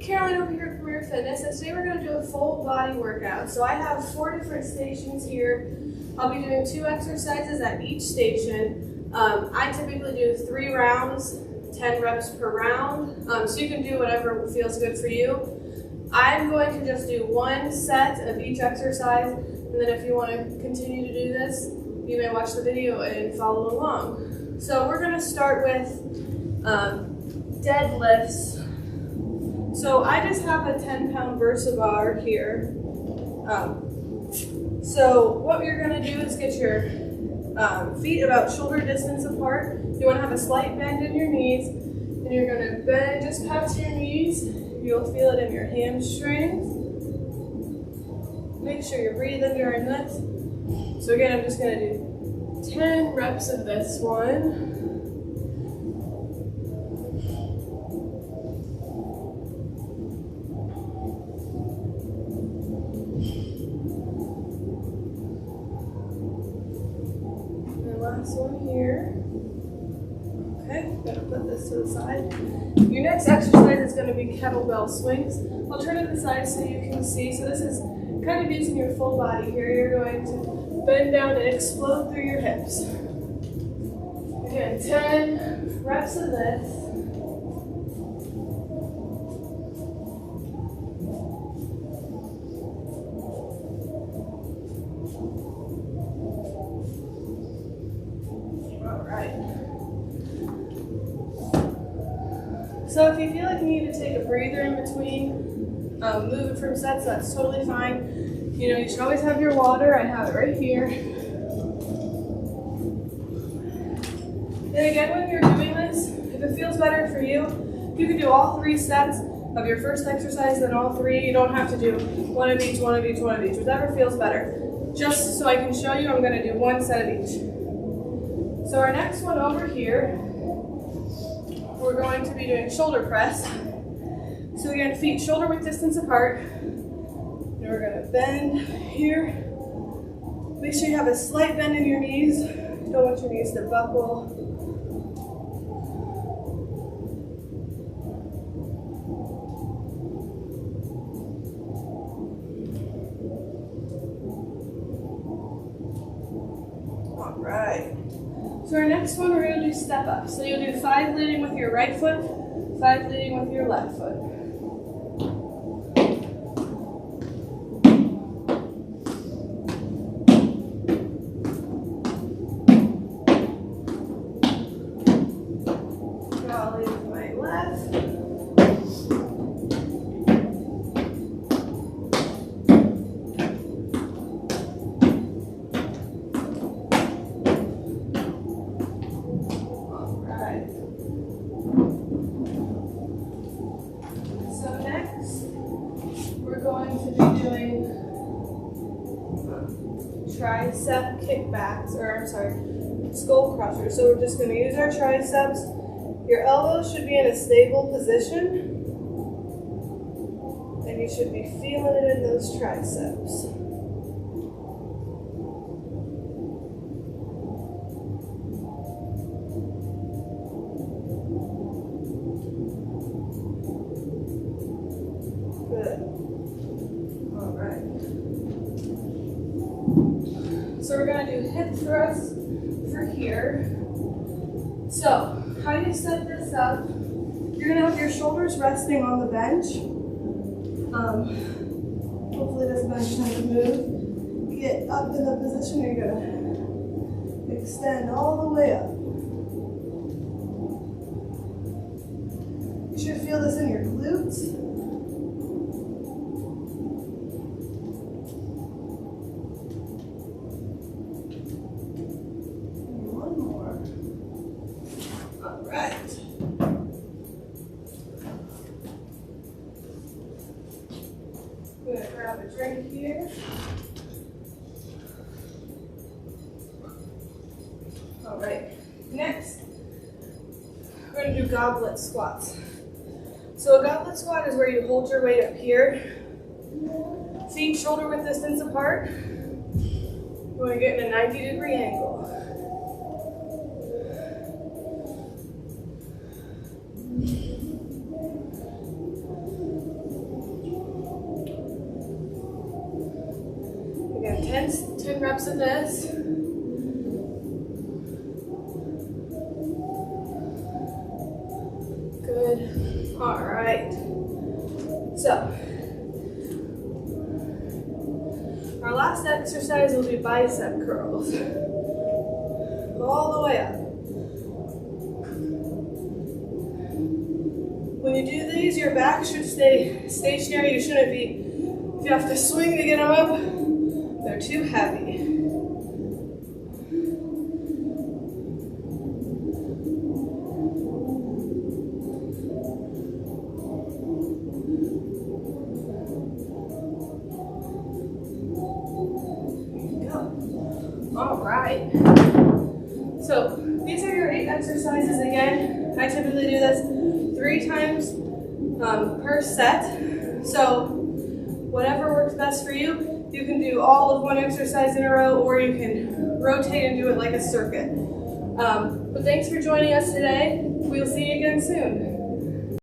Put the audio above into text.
Caroline over here at Premier Fitness, and today we're going to do a full body workout. So I have 4 different stations here. I'll be doing 2 exercises at each station. I typically do 3 rounds, 10 reps per round, so you can do whatever feels good for you. I'm going to just do 1 set of each exercise, and then if you want to continue to do this, you may watch the video and follow along. So we're going to start with deadlifts. So I just have a 10-pound Versa bar here. So what you're going to do is get your feet about shoulder distance apart. You want to have a slight bend in your knees, and you're going to bend just past your knees. You'll feel it in your hamstrings. Make sure you're breathing during this. So again, I'm just going to do 10 reps of this one. Last one here. Okay, gonna put this to the side. Your next exercise is going to be kettlebell swings. I'll turn it to the side so you can see. So this is kind of using your full body here. You're going to bend down and explode through your hips. Again, 10 reps of this. So if you feel like you need to take a breather in between, moving from sets, that's totally fine. You know, you should always have your water. I have it right here. And again, when you're doing this, if it feels better for you, you can do all 3 sets of your first exercise, then all 3. You don't have to do one of each, whatever feels better. Just so I can show you, I'm going to do 1 set of each. So our next one over here, we're going to be doing shoulder press. So again, feet shoulder width distance apart. And we're going to bend here. Make sure you have a slight bend in your knees. You don't want your knees to buckle. All right. So our next one, we're going to do step up. So you'll do 5 leading with your right foot, 5 leading with your left foot. I'll lead with my left. Tricep kickbacks, skull crushers. So we're just going to use our triceps. Your elbows should be in a stable position, and you should be feeling it in those triceps. Good. All right. So we're going to do hip thrusts for here. So, how you set this up, you're going to have your shoulders resting on the bench. Hopefully this bench doesn't move. You get up in the position, you're going to extend all the way up. You should feel this in your glutes. I'm going to grab a drink here. All right, next, we're going to do goblet squats. So a goblet squat is where you hold your weight up here, feet shoulder width distance apart. You want to get in a 90-degree angle. 10 reps of this. Good. All right. So, our last exercise will be bicep curls. All the way up. When you do these, your back should stay stationary. You shouldn't be, if you have to swing to get them up, they're too heavy. All right. So these are your 8 exercises again. I typically do this 3 times per set. So whatever works best for you, you can do all of one exercise in a row, or you can rotate and do it like a circuit. But thanks for joining us today. We'll see you again soon.